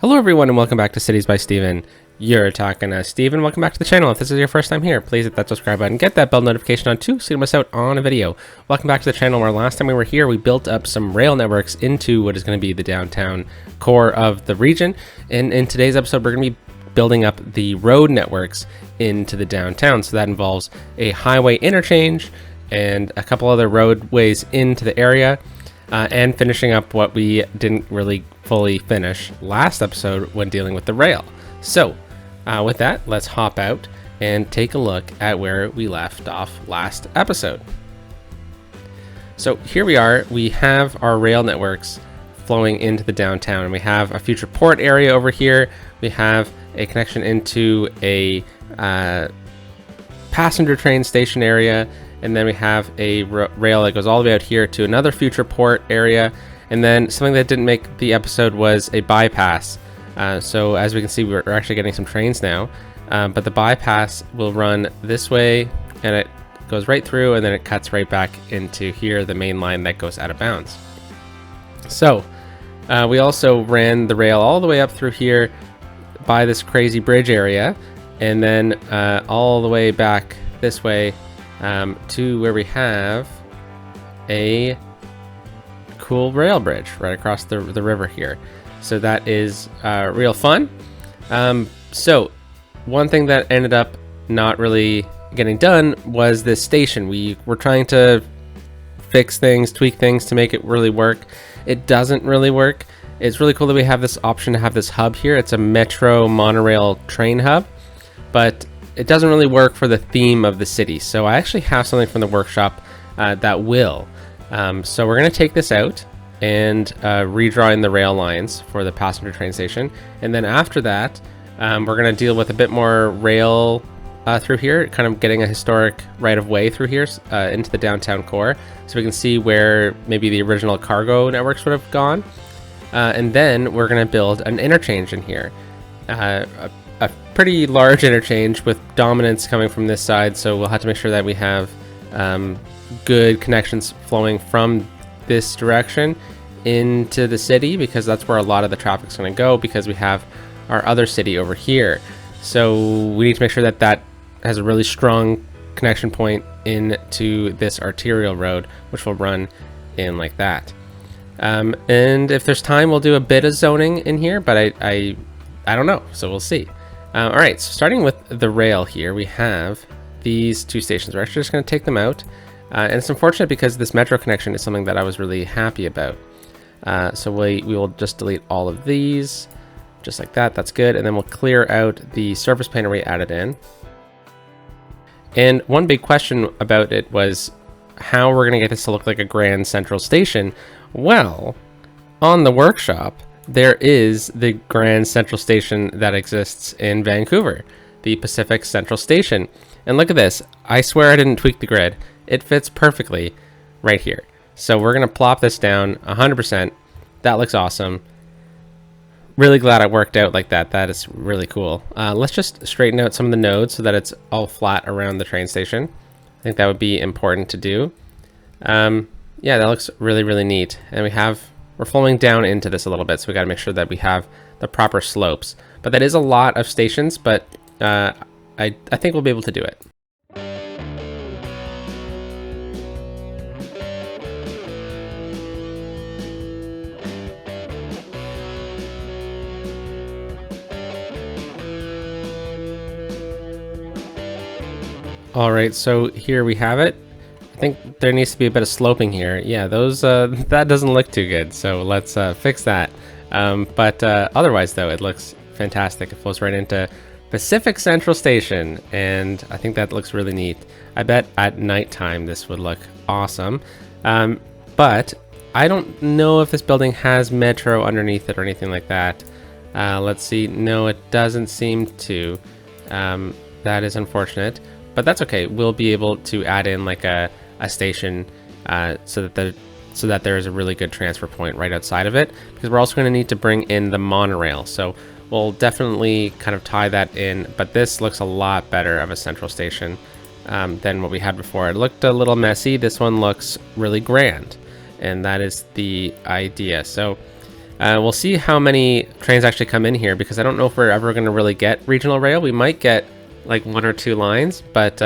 Hello everyone and welcome back to Cities by Steven. You're talking to Steven. Welcome back to the channel. If this is your first time here, please hit that subscribe button, get that bell notification on too so you don't miss out on a video. Welcome back to the channel where last time we were here we built up some rail networks into what is going to be the downtown core of the region. And in today's episode we're going to be building up the road networks into the downtown. So that involves a highway interchange and a couple other roadways into the area. And finishing up what we didn't really fully finish last episode when dealing with the rail. So with that, let's hop out and take a look at where we left off last episode. So here we are, we have our rail networks flowing into the downtown, and we have a future port area over here. We have a connection into a passenger train station area, and then we have a rail that goes all the way out here to another future port area. And then something that didn't make the episode was a bypass. So as we can see, we're actually getting some trains now, but the bypass will run this way and it goes right through, and then it cuts right back into here, the main line that goes out of bounds. So we also ran the rail all the way up through here by this crazy bridge area, and then all the way back this way to where we have a cool rail bridge right across the river here. So that is real fun. So one thing that ended up not really getting done was this station. We were trying to fix things, tweak things to make it really work. It doesn't really work. It's really cool that we have this option to have this hub here. It's a metro monorail train hub, but it doesn't really work for the theme of the city. So I actually have something from the workshop that will. So we're going to take this out and redraw in the rail lines for the passenger train station. And then after that, we're going to deal with a bit more rail through here, kind of getting a historic right of way through here into the downtown core. So we can see where maybe the original cargo networks would have gone. And then we're going to build an interchange in here. A pretty large interchange with dominance coming from this side, so we'll have to make sure that we have good connections flowing from this direction into the city, because that's where a lot of the traffic's going to go, because we have our other city over here. So we need to make sure that that has a really strong connection point into this arterial road, which will run in like that. And if there's time, we'll do a bit of zoning in here, but I don't know, so we'll see. All right, so starting with the rail here, we have these two stations. We're actually just going to take them out. And it's unfortunate because this metro connection is something that I was really happy about. So we will just delete all of these, just like that. That's good. And then we'll clear out the surface planar we added in. And one big question about it was how we're going to get this to look like a grand central station. Well, on the workshop, there is the Grand Central Station that exists in Vancouver, the Pacific Central Station. And look at this. I swear I didn't tweak the grid. It fits perfectly right here. So we're going to plop this down 100%. That looks awesome. Really glad it worked out like that. That is really cool. Let's just straighten out some of the nodes so that it's all flat around the train station. I think that would be important to do. Yeah, that looks really, really neat. And we're flowing down into this a little bit, so we got to make sure that we have the proper slopes. But that is a lot of stations, but I think we'll be able to do it. All right, so here we have it. I think there needs to be a bit of sloping here. Yeah, those that doesn't look too good, so let's fix that. But otherwise, though, it looks fantastic. It flows right into Pacific Central Station, and I think that looks really neat. I bet at nighttime this would look awesome. But I don't know if this building has metro underneath it or anything like that. Let's see. No, it doesn't seem to. That is unfortunate, but that's okay. We'll be able to add in like a station so that there is a really good transfer point right outside of it, because we're also going to need to bring in the monorail. So we'll definitely kind of tie that in, but this looks a lot better of a central station than what we had before. It looked a little messy. This one looks really grand, and that is the idea. So We'll see how many trains actually come in here, because I don't know if we're ever going to really get regional rail. We might get like 1 or 2 lines, but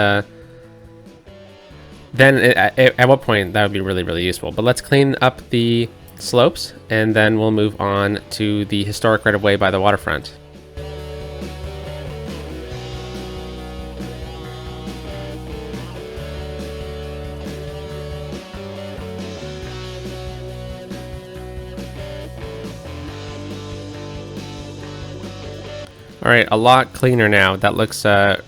then at what point that would be really, really useful. But let's clean up the slopes, and then we'll move on to the historic right-of-way by the waterfront. All right, a lot cleaner now. That looks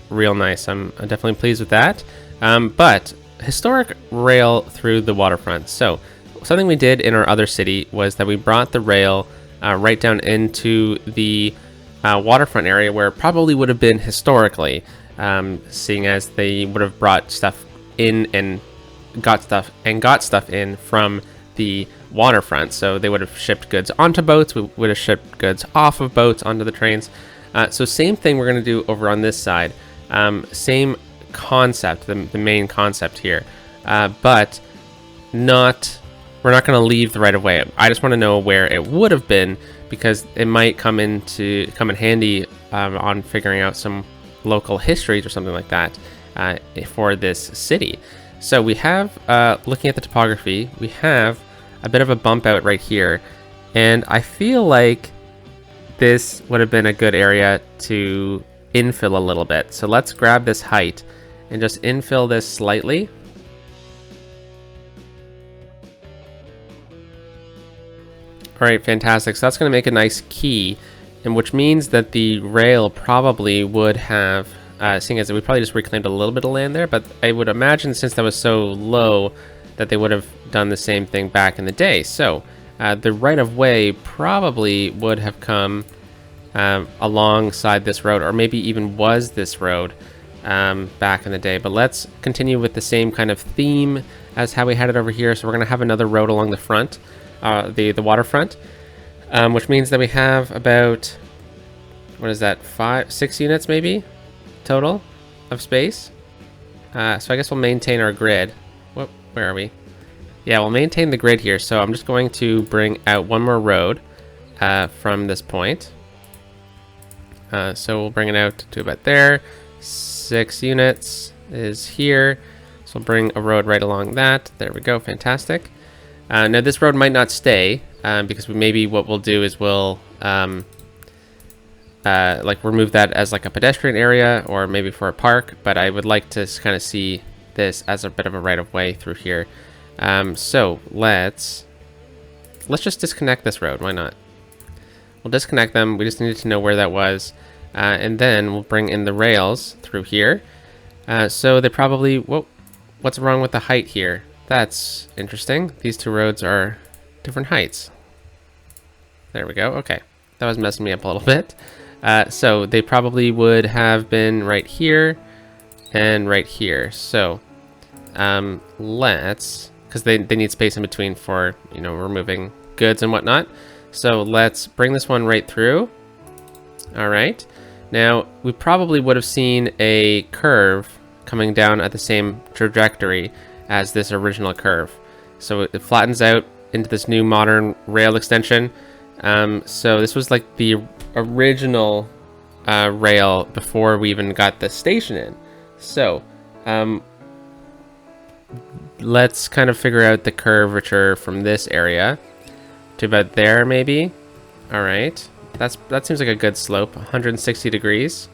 real nice. I'm definitely pleased with that. But historic rail through the waterfront. So something we did in our other city was that we brought the rail right down into the waterfront area, where it probably would have been historically, seeing as they would have brought stuff in and got stuff in from the waterfront. So they would have shipped goods onto boats. We would have shipped goods off of boats onto the trains. So same thing we're going to do over on this side. Same concept, the main concept here, but we're not going to leave the right of way. I just want to know where it would have been, because it might come in handy on figuring out some local histories or something like that for this city. So we have, looking at the topography, we have a bit of a bump out right here, and I feel like this would have been a good area to infill a little bit. So let's grab this height and just infill this slightly. All right, fantastic. So that's going to make a nice key, and which means that the rail probably would have, seeing as we probably just reclaimed a little bit of land there, but I would imagine since that was so low that they would have done the same thing back in the day. So the right-of-way probably would have come alongside this road, or maybe even was this road back in the day. But let's continue with the same kind of theme as how we had it over here. So we're going to have another road along the front, the waterfront, which means that we have about, what is that, 6 units maybe total of space. So I guess we'll maintain our grid. Where are we? Yeah, we'll maintain the grid here. So I'm just going to bring out one more road from this point. So we'll bring it out to about there. 6 units is here. So we'll bring a road right along that. There we go. Fantastic. Now this road might not stay because maybe what we'll do is we'll like remove that as like a pedestrian area, or maybe for a park. But I would like to kind of see this as a bit of a right of way through here. So let's just disconnect this road. Why not? We'll disconnect them. We just needed to know where that was. And then we'll bring in the rails through here. So they probably, what's wrong with the height here? That's interesting. These two roads are different heights. There we go. Okay. That was messing me up a little bit. So they probably would have been right here and right here. So because they need space in between for, removing goods and whatnot. So let's bring this one right through. All right. Now, we probably would have seen a curve coming down at the same trajectory as this original curve. So it flattens out into this new modern rail extension. So this was like the original rail before we even got the station in. So let's kind of figure out the curvature from this area to about there, maybe. All right, that seems like a good slope, 160 degrees.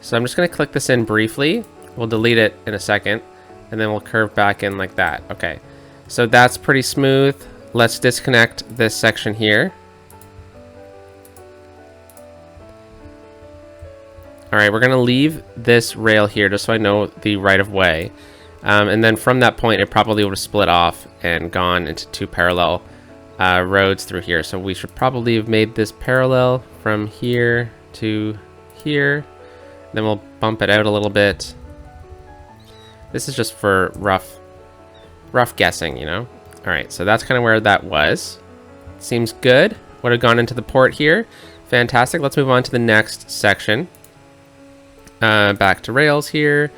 So I'm just going to click this in briefly. We'll delete it in a second, and then we'll curve back in like that. Okay, so that's pretty smooth. Let's disconnect this section here. All right, we're going to leave this rail here just so I know the right of way. And then from that point, it probably would have split off and gone into 2 parallel roads through here. So we should probably have made this parallel from here to here. Then we'll bump it out a little bit. This is just for rough guessing, All right, so that's kind of where that was. Seems good. Would have gone into the port here. Fantastic. Let's move on to the next section. Back to rails here.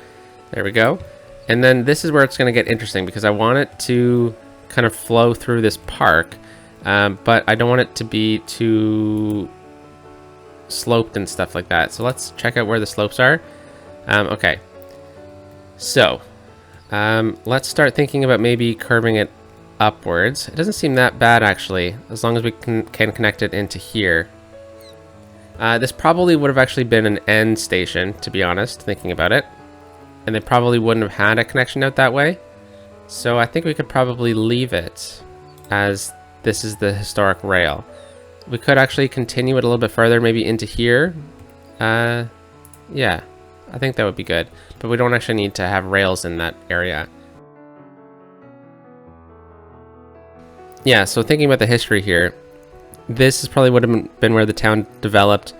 There we go. And then this is where it's going to get interesting, because I want it to kind of flow through this park. but I don't want it to be too sloped and stuff like that. So let's check out where the slopes are. Okay, so let's start thinking about maybe curving it upwards. It doesn't seem that bad actually, as long as we can connect it into here. This probably would have actually been an end station, to be honest, thinking about it, and they probably wouldn't have had a connection out that way. So I think we could probably leave it as this is the historic rail. We could actually continue it a little bit further, maybe into here. Yeah, I think that would be good. But we don't actually need to have rails in that area. Yeah, so thinking about the history here, this is probably would have been where the town developed.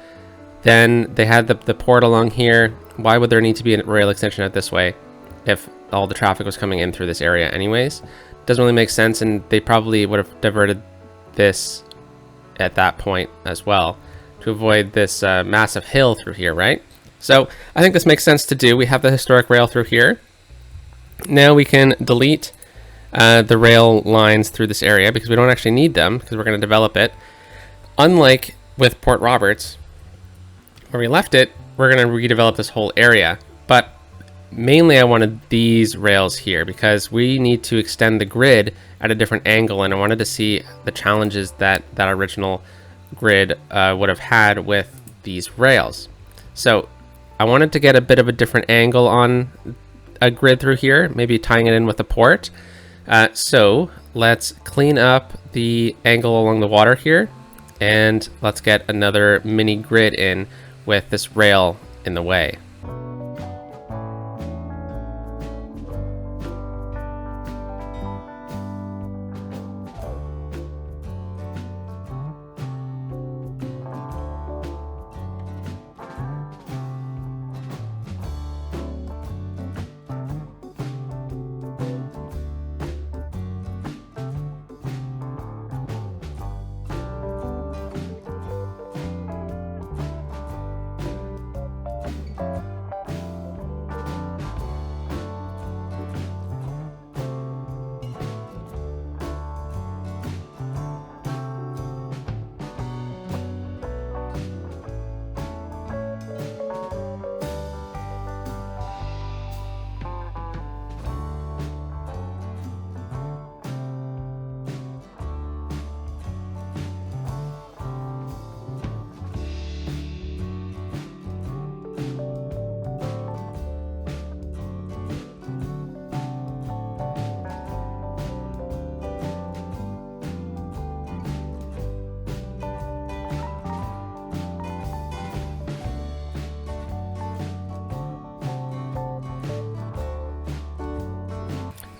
Then they had the port along here. Why would there need to be a rail extension out this way if all the traffic was coming in through this area anyways? Doesn't really make sense, and they probably would have diverted this at that point as well to avoid this massive hill through here, right? So I think this makes sense to do. We have the historic rail through here. Now we can delete the rail lines through this area because we don't actually need them because we're going to develop it. Unlike with Port Roberts, where we left it, we're going to redevelop this whole area. But mainly I wanted these rails here because we need to extend the grid at a different angle, and I wanted to see the challenges that that original grid would have had with these rails. So I wanted to get a bit of a different angle on a grid through here, maybe tying it in with the port. So let's clean up the angle along the water here, and let's get another mini grid in with this rail in the way.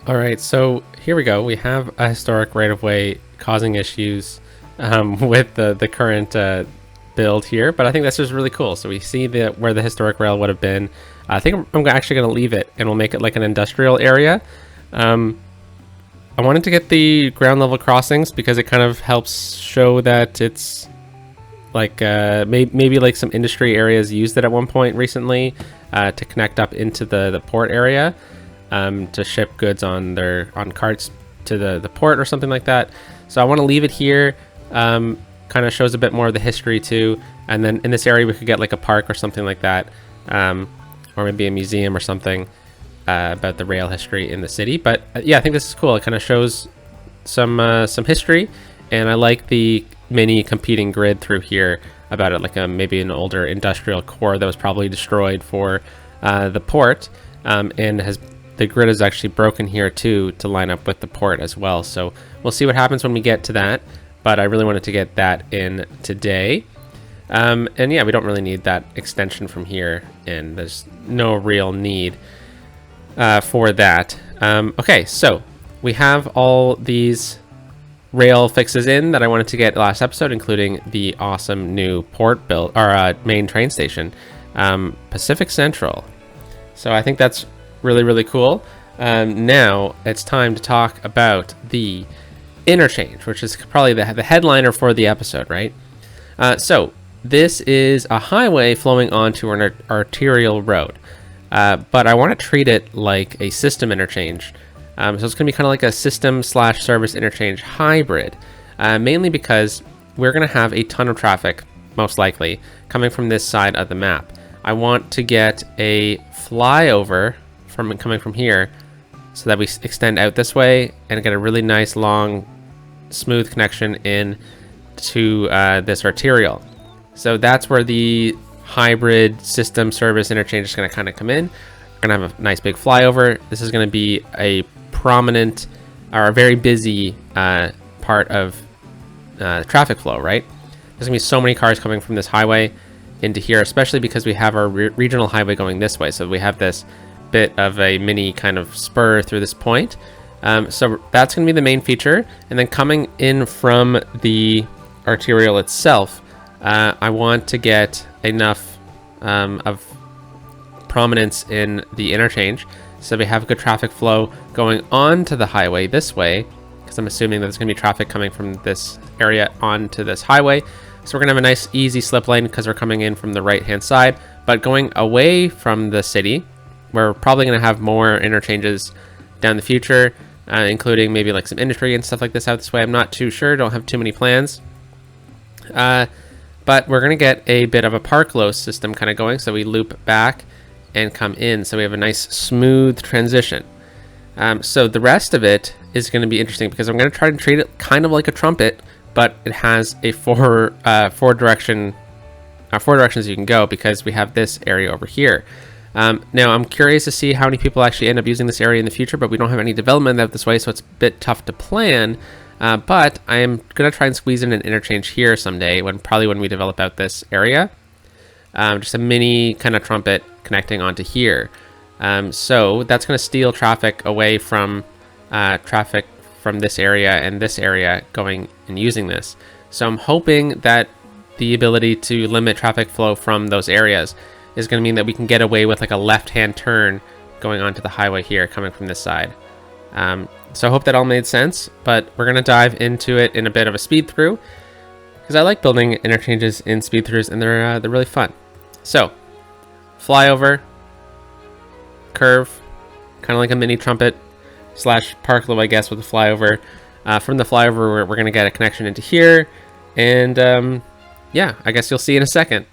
All right, so here we go. We have a historic right-of-way causing issues with the current build here, but I think that's just really cool. So we see where the historic rail would have been. I think I'm actually going to leave it, and we'll make it like an industrial area. I wanted to get the ground level crossings because it kind of helps show that it's like maybe like some industry areas used it at one point recently to connect up into the port area. To ship goods on carts to the port or something like that. So I want to leave it here. Kind of shows a bit more of the history too. And then in this area we could get like a park or something like that, or maybe a museum or something about the rail history in the city. But yeah, I think this is cool. It kind of shows some history, and I like the mini competing grid through here about it, like maybe an older industrial core that was probably destroyed for the port, and the grid is actually broken here too to line up with the port as well. So we'll see what happens when we get to that, but I really wanted to get that in today. And yeah, we don't really need that extension from here, and there's no real need for that. Okay, so we have all these rail fixes in that I wanted to get last episode, including the awesome new port build, or main train station, Pacific Central. So I think that's really cool. Now it's time to talk about the interchange, which is probably the headliner for the episode, right? So this is a highway flowing onto an arterial road, but I want to treat it like a system interchange. So it's going to be kind of like a system/service interchange hybrid. mainly because we're going to have a ton of traffic, most likely, coming from this side of the map. I want to get a flyover coming from here so that we extend out this way and get a really nice, long, smooth connection in to this arterial. So that's where the hybrid system service interchange is going to kind of come in. We're going to have a nice big flyover. This is going to be a prominent or a very busy part of traffic flow, right? There's going to be so many cars coming from this highway into here, especially because we have our regional highway going this way. So we have this bit of a mini kind of spur through this point. So that's going to be the main feature. And then coming in from the arterial itself, I want to get enough of prominence in the interchange so we have good traffic flow going onto the highway this way, because I'm assuming that there's going to be traffic coming from this area onto this highway. So we're going to have a nice easy slip lane because we're coming in from the right hand side, but going away from the city, we're probably going to have more interchanges down the future, including maybe like some industry and stuff like this out this way. I'm not too sure, don't have too many plans. But we're going to get a bit of a park low system kind of going. So we loop back and come in. So we have a nice smooth transition. So the rest of it is going to be interesting because I'm going to try to treat it kind of like a trumpet, but it has a four directions you can go because we have this area over here. Now I'm curious to see how many people actually end up using this area in the future, but we don't have any development out this way, so it's a bit tough to plan. But I am going to try and squeeze in an interchange here someday, probably when we develop out this area. Just a mini kind of trumpet connecting onto here. So that's going to steal traffic away from traffic from this area and this area going and using this. So I'm hoping that the ability to limit traffic flow from those areas is going to mean that we can get away with like a left-hand turn going onto the highway here coming from this side. So I hope that all made sense, but we're going to dive into it in a bit of a speed through because I like building interchanges in speed throughs and they're really fun. So flyover, curve, kind of like a mini trumpet / park low, I guess, with the flyover. From the flyover, we're going to get a connection into here. And yeah, I guess you'll see in a second.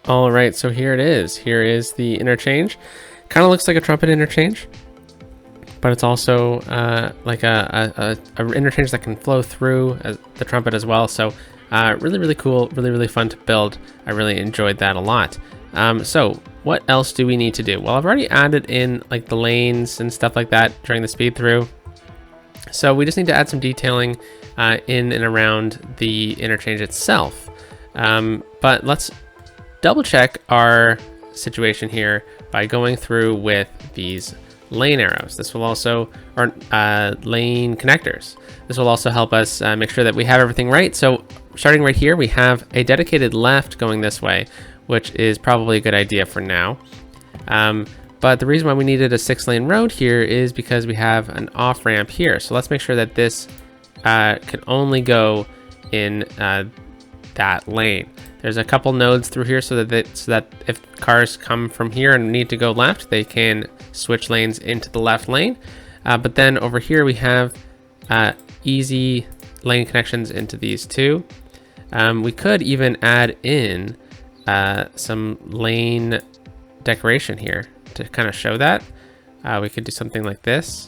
All right, so here it is. Here is the interchange. Kind of looks like a trumpet interchange, but it's also like a interchange that can flow through the trumpet as well. So really cool, really fun to build. I really enjoyed that a lot. So what else do we need to do? Well, I've already added in like the lanes and stuff like that during the speed through. So we just need to add some detailing in and around the interchange itself. But let's double check our situation here by going through with these lane arrows. This will also, or lane connectors. This will also help us make sure that we have everything right. So starting right here, we have a dedicated left going this way, which is probably a good idea for now. But the reason why we needed a 6-lane road here is because we have an off ramp here. So let's make sure that this can only go in that lane. There's a couple nodes through here so that if cars come from here and need to go left, they can switch lanes into the left lane. But then over here we have easy lane connections into these two. We could even add in some lane decoration here to kind of show that. We could do something like this.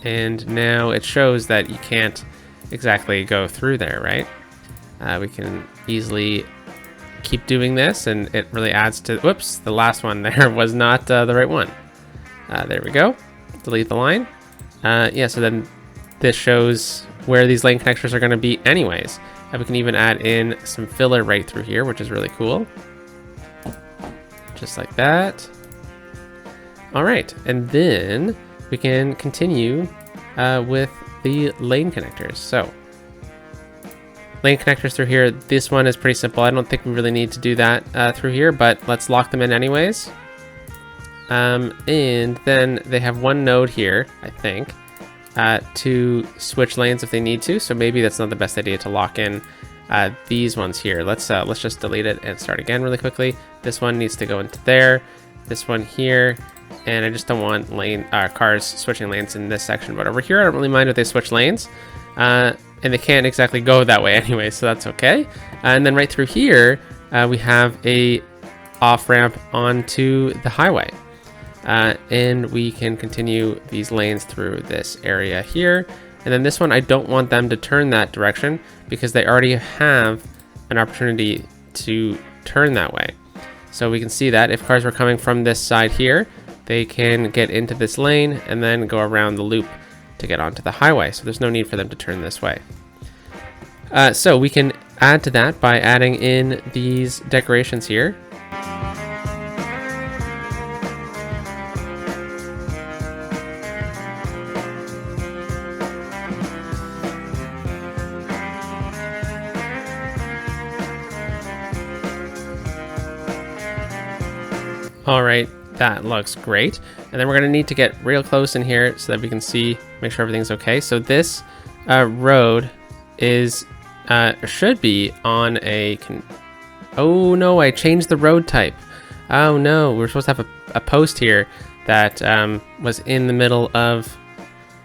And now it shows that you can't exactly go through there, right? We can easily keep doing this, and it really adds to, whoops, the last one there was not the right one. There we go. Delete the line. Yeah, so then this shows where these lane connectors are going to be anyways. We can even add in some filler right through here, which is really cool. Just like that. All right, and then we can continue with the lane connectors. So lane connectors through here. This one is pretty simple. I don't think we really need to do that through here, but let's lock them in anyways. And then they have one node here, I think, to switch lanes if they need to. So maybe that's not the best idea to lock in these ones here. Let's just delete it and start again really quickly. This one needs to go into there. This one here. And I just don't want cars switching lanes in this section. But over here, I don't really mind if they switch lanes. And they can't exactly go that way anyway, so that's okay. And then right through here, we have a off ramp onto the highway. And we can continue these lanes through this area here. And then this one, I don't want them to turn that direction because they already have an opportunity to turn that way. So we can see that if cars were coming from this side here, they can get into this lane and then go around the loop to get onto the highway. So there's no need for them to turn this way. So we can add to that by adding in these decorations here. All right, that looks great. And then we're going to need to get real close in here so that we can see, make sure everything's okay. So this road is should be on a oh no, I changed the road type. Oh no, we're supposed to have a post here that was in the middle of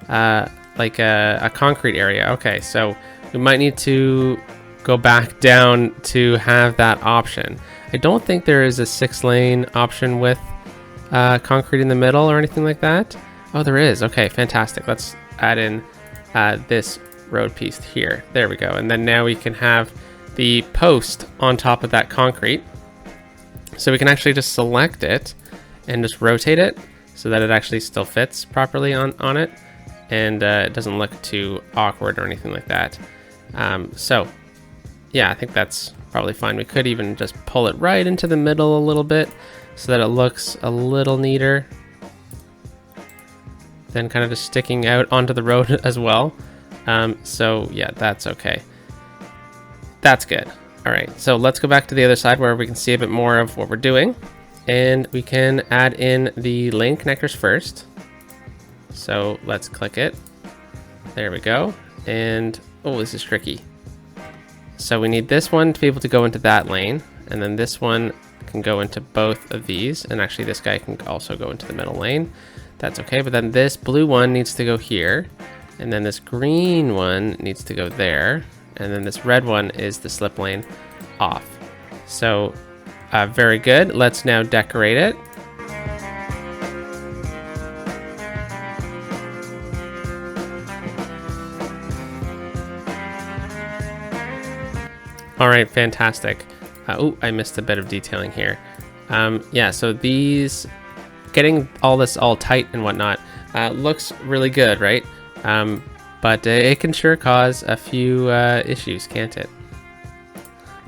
like a concrete area. Okay, so we might need to go back down to have that option. I don't think there is a 6-lane option with concrete in the middle or anything like that. Oh, there is. Okay, fantastic. Let's add in this road piece here. There we go. And then now we can have the post on top of that concrete. So we can actually just select it and just rotate it so that it actually still fits properly on it. And it doesn't look too awkward or anything like that. So yeah, I think that's probably fine. We could even just pull it right into the middle a little bit so that it looks a little neater. Then kind of just sticking out onto the road as well. So yeah, that's okay. That's good. All right, so let's go back to the other side where we can see a bit more of what we're doing. And we can add in the lane connectors first. So let's click it. There we go. And oh, this is tricky. So we need this one to be able to go into that lane, and then this one can go into both of these, and actually this guy can also go into the middle lane. That's okay, but then this blue one needs to go here, and then this green one needs to go there, and then this red one is the slip lane off. So Very good. Let's now decorate it. All right, fantastic. Oh, I missed a bit of detailing here. Yeah, so these, getting all this all tight and whatnot, looks really good, right? But it can sure cause a few issues, can't it?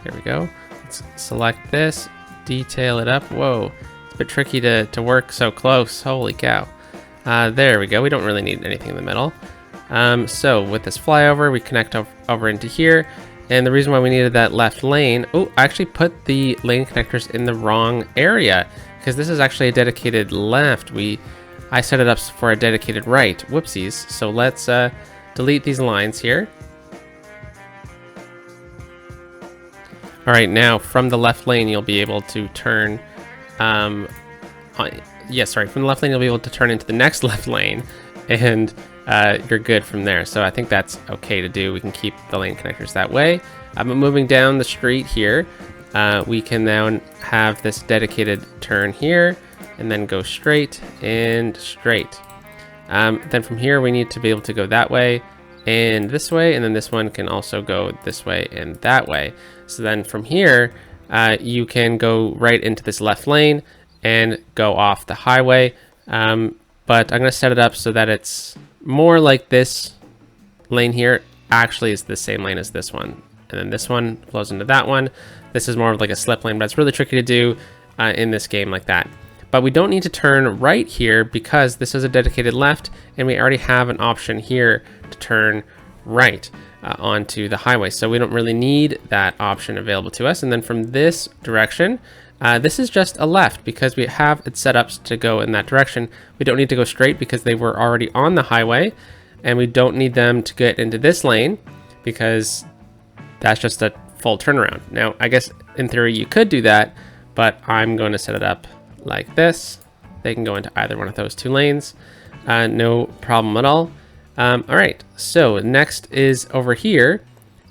There we go. Let's select this, detail it up. Whoa, it's a bit tricky to work so close. Holy cow. There we go. We don't really need anything in the middle. So with this flyover, we connect over into here. And the reason why we needed that left lane, oh, I actually put the lane connectors in the wrong area because this is actually a dedicated left. I set it up for a dedicated right. Whoopsies. So let's delete these lines here. All right, now from the left lane, you'll be able to turn, from the left lane, you'll be able to turn into the next left lane, and you're good from there. So I think that's okay to do. We can keep the lane connectors that way. But moving down the street here, we can now have this dedicated turn here, and then go straight and straight. Then from here, we need to be able to go that way and this way, and then this one can also go this way and that way. So then from here, you can go right into this left lane and go off the highway. But I'm going to set it up so that it's more like this lane here actually is the same lane as this one. And then this one flows into that one. This is more of like a slip lane, but it's really tricky to do in this game like that. But we don't need to turn right here because this is a dedicated left, and we already have an option here to turn right onto the highway. So we don't really need that option available to us. And then from this direction, this is just a left because we have it set up to go in that direction. We don't need to go straight because they were already on the highway, and we don't need them to get into this lane because that's just a full turnaround. Now, I guess in theory you could do that, but I'm going to set it up like this. They can go into either one of those two lanes. No problem at all. All right, so next is over here,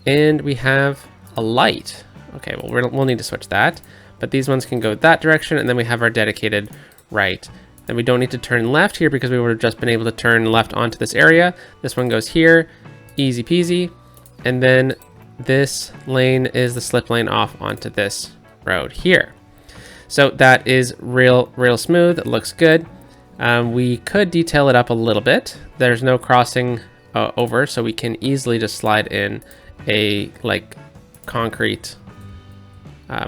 and we have a light. Okay, well, we'll need to switch that, but these ones can go that direction, and then we have our dedicated right. Then we don't need to turn left here because we would have just been able to turn left onto this area. This one goes here, easy peasy, and then this lane is the slip lane off onto this road here. So that is real smooth. It looks good. We could detail it up a little bit. There's no crossing over, so we can easily just slide in a like concrete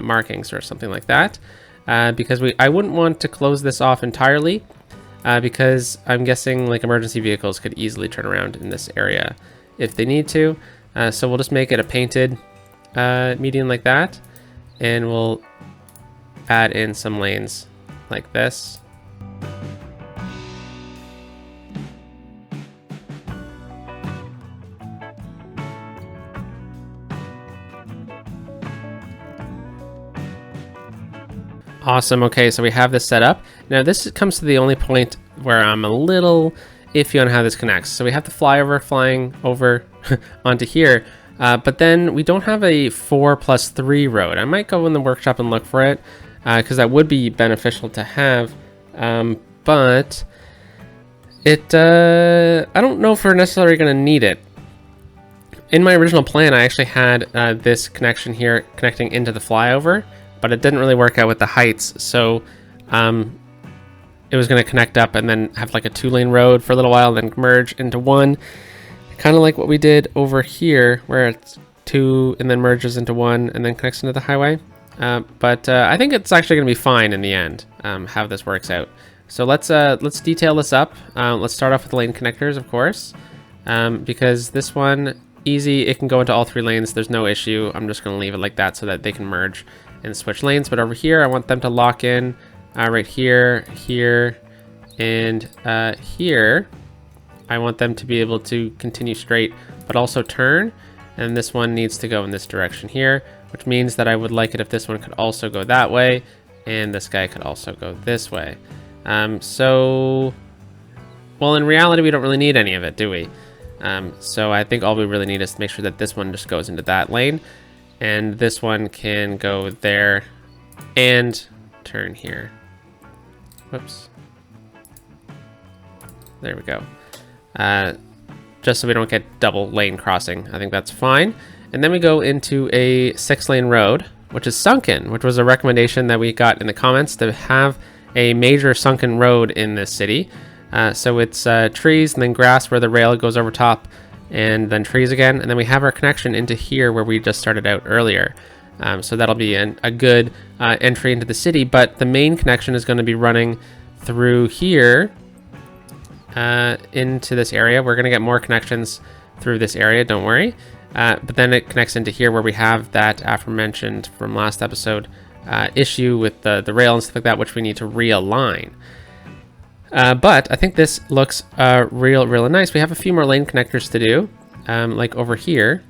markings or something like that. Because I wouldn't want to close this off entirely because I'm guessing like emergency vehicles could easily turn around in this area if they need to. So we'll just make it a painted median like that, and we'll add in some lanes like this. Awesome. Okay, so we have this set up. Now this comes to the only point where I'm a little iffy on how this connects. So we have the flyover flying over onto here, but then we don't have a 4+3 road. I might go in the workshop and look for it because that would be beneficial to have, but it I don't know if we're necessarily going to need it. In my original plan, I actually had this connection here connecting into the flyover, but it didn't really work out with the heights. So it was going to connect up and then have like a 2-lane road for a little while, then merge into one, kind of like what we did over here, where it's 2 and then merges into 1 and then connects into the highway. But I think it's actually going to be fine in the end, how this works out. So let's detail this up. Let's start off with the lane connectors, of course, because this one, easy, it can go into all 3 lanes. There's no issue. I'm just going to leave it like that so that they can merge and switch lanes. But over here, I want them to lock in right here, here, and here. I want them to be able to continue straight, but also turn. And this one needs to go in this direction here, which means that I would like it if this one could also go that way, and this guy could also go this way. So, well, in reality, we don't really need any of it, do we? So I think all we really need is to make sure that this one just goes into that lane, and this one can go there and turn here. Whoops. There we go. Just so we don't get double lane crossing. I think that's fine. And then we go into a 6-lane road, which is sunken, which was a recommendation that we got in the comments to have a major sunken road in this city. So it's trees and then grass where the rail goes over top, and then trees again. And then we have our connection into here where we just started out earlier. So that'll be a good entry into the city, but the main connection is going to be running through here into this area. We're going to get more connections through this area, don't worry. But then it connects into here where we have that aforementioned from last episode issue with the rail and stuff like that, which we need to realign. But I think this looks really nice. We have a few more lane connectors to do, like over here.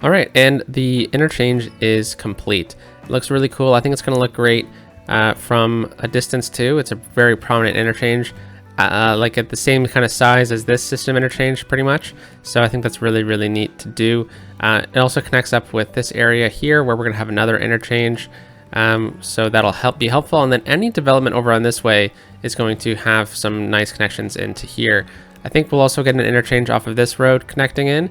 All right, and the interchange is complete. It looks really cool. I think it's going to look great from a distance too. It's a very prominent interchange, like at the same kind of size as this system interchange pretty much. So I think that's really neat to do. It also connects up with this area here where we're going to have another interchange. So that'll be helpful. And then any development over on this way is going to have some nice connections into here. I think we'll also get an interchange off of this road connecting in.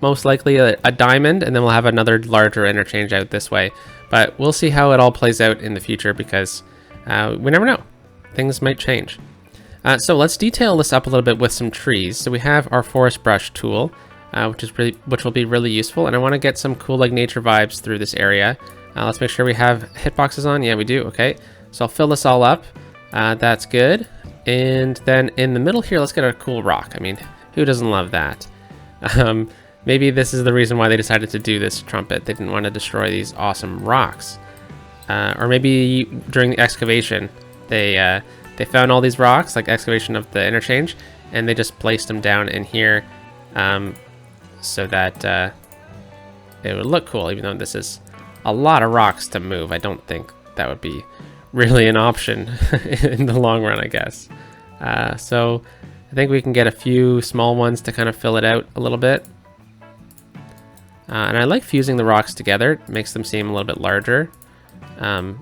Most likely a diamond, and then we'll have another larger interchange out this way. But we'll see how it all plays out in the future because we never know. Things might change. So let's detail this up a little bit with some trees. So we have our forest brush tool, which will be really useful. And I want to get some cool like nature vibes through this area. Let's make sure we have hitboxes on. Yeah, we do. Okay. So I'll fill this all up. That's good. And then in the middle here, let's get a cool rock. I mean, who doesn't love that? Maybe this is the reason why they decided to do this trumpet. They didn't want to destroy these awesome rocks. Or maybe during the excavation, they found all these rocks, like excavation of the interchange, and they just placed them down in here so that it would look cool, even though this is a lot of rocks to move. I don't think that would be really an option in the long run, I guess. So I think we can get a few small ones to kind of fill it out a little bit. And I like fusing the rocks together. It makes them seem a little bit larger. And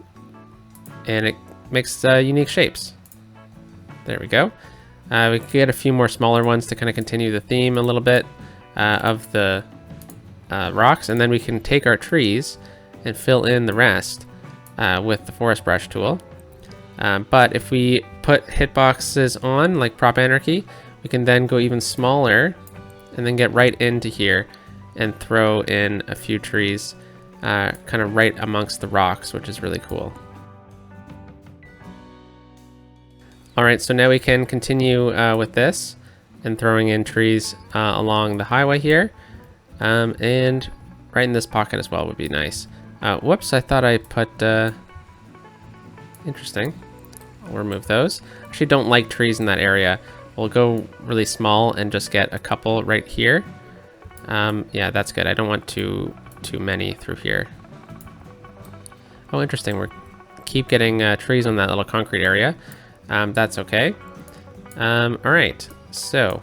it makes unique shapes. There we go. We could get a few more smaller ones to kind of continue the theme a little bit of the rocks. And then we can take our trees and fill in the rest with the forest brush tool. But if we put hitboxes on, like Prop Anarchy, we can then go even smaller and then get right into here and throw in a few trees kind of right amongst the rocks, which is really cool. All right, so now we can continue with this and throwing in trees along the highway here. And right in this pocket as well would be nice. Whoops, I thought I put... Interesting. I'll remove those. Actually don't like trees in that area. We'll go really small and just get a couple right here. Yeah, that's good. I don't want too many through here. Oh, interesting. We keep getting trees on that little concrete area. That's okay. All right. So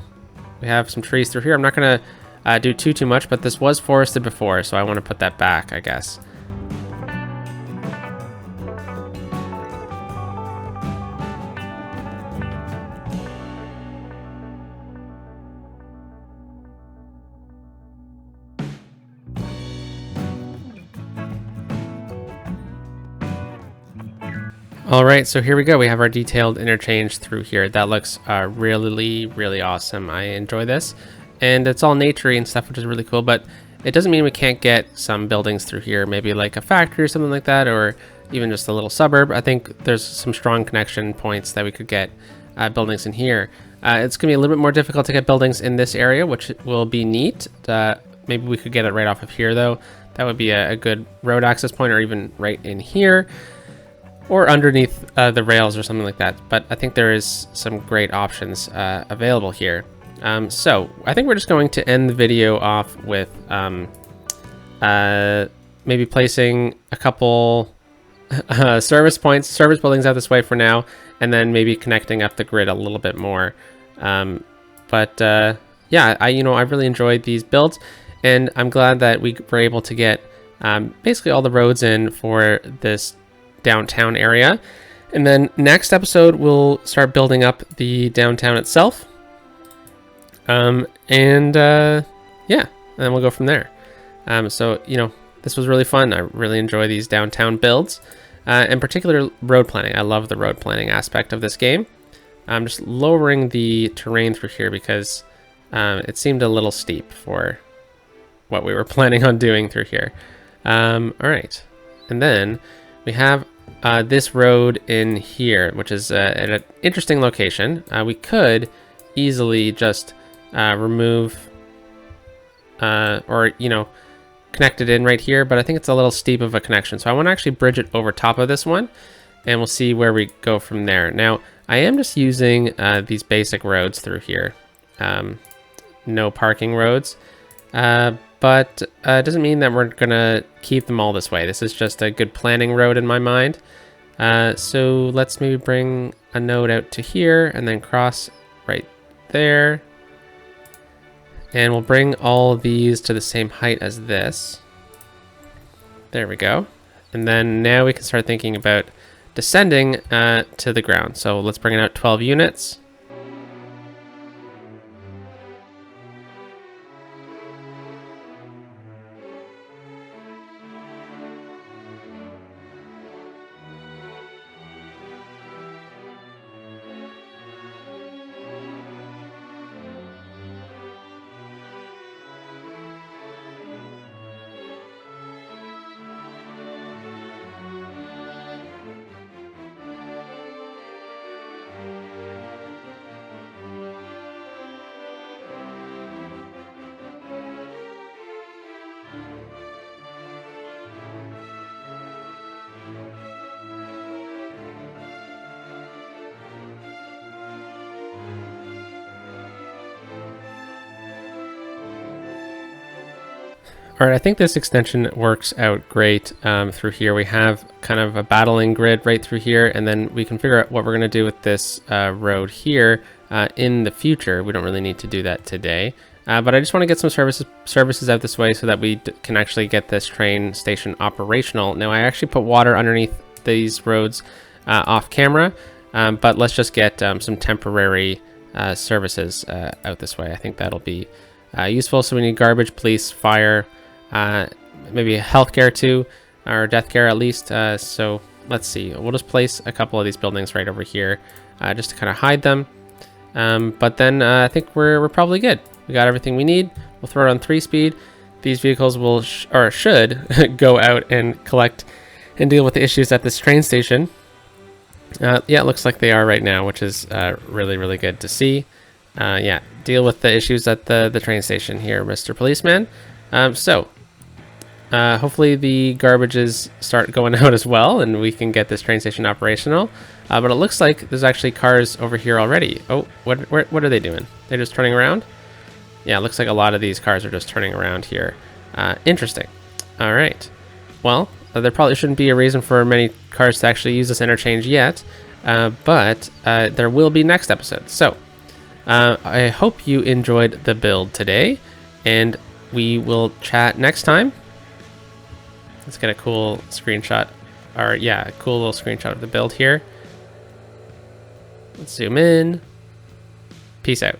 we have some trees through here. I'm not going to do too much, but this was forested before, so I want to put that back, I guess. All right, so here we go. We have our detailed interchange through here. That looks really awesome. I enjoy this. And it's all naturey and stuff, which is really cool, but it doesn't mean we can't get some buildings through here, maybe like a factory or something like that, or even just a little suburb. I think there's some strong connection points that we could get buildings in here. It's gonna be a little bit more difficult to get buildings in this area, which will be neat. Maybe we could get it right off of here though. That would be a good road access point, or even right in here. Or underneath the rails or something like that. But I think there is some great options available here. So I think we're just going to end the video off with maybe placing a couple service buildings out this way for now, and then maybe connecting up the grid a little bit more. Yeah, yeah, I really enjoyed these builds, and I'm glad that we were able to get basically all the roads in for this downtown area. And then next episode, we'll start building up the downtown itself. Yeah, and then we'll go from there. So, this was really fun. I really enjoy these downtown builds, in particular road planning. I love the road planning aspect of this game. I'm just lowering the terrain through here because it seemed a little steep for what we were planning on doing through here. All right, and then we have this road in here, which is at an interesting location. We could easily just remove or connect it in right here, but I think it's a little steep of a connection, so I want to actually bridge it over top of this one, and we'll see where we go from there. Now I am just using these basic roads through here, no parking roads, but it doesn't mean that we're gonna keep them all this way. This is just a good planning road in my mind. So let's maybe bring a node out to here and then cross right there. And we'll bring all these to the same height as this. There we go. And then now we can start thinking about descending to the ground. So let's bring it out 12 units. All right, I think this extension works out great through here. We have kind of a battling grid right through here, and then we can figure out what we're going to do with this road here in the future. We don't really need to do that today, but I just want to get some services out this way so that we can actually get this train station operational. Now, I actually put water underneath these roads off camera, but let's just get some temporary services out this way. I think that'll be useful. So we need garbage, police, fire, maybe healthcare too, or death care at least. So let's see, we'll just place a couple of these buildings right over here just to kind of hide them. But then I think we're probably good. We got everything we need. We'll throw it on 3-speed. These vehicles will should go out and collect and deal with the issues at this train station. Yeah, it looks like they are right now, which is really, really good to see. Yeah, deal with the issues at the train station here, Mr. Policeman. Hopefully the garbages start going out as well, and we can get this train station operational. But it looks like there's actually cars over here already. Oh, what are they doing? They're just turning around? Yeah, it looks like a lot of these cars are just turning around here. Interesting. All right. Well, there probably shouldn't be a reason for many cars to actually use this interchange yet, but there will be next episode. So I hope you enjoyed the build today, and we will chat next time. Let's get a cool screenshot, or yeah, a cool little screenshot of the build here. Let's zoom in. Peace out.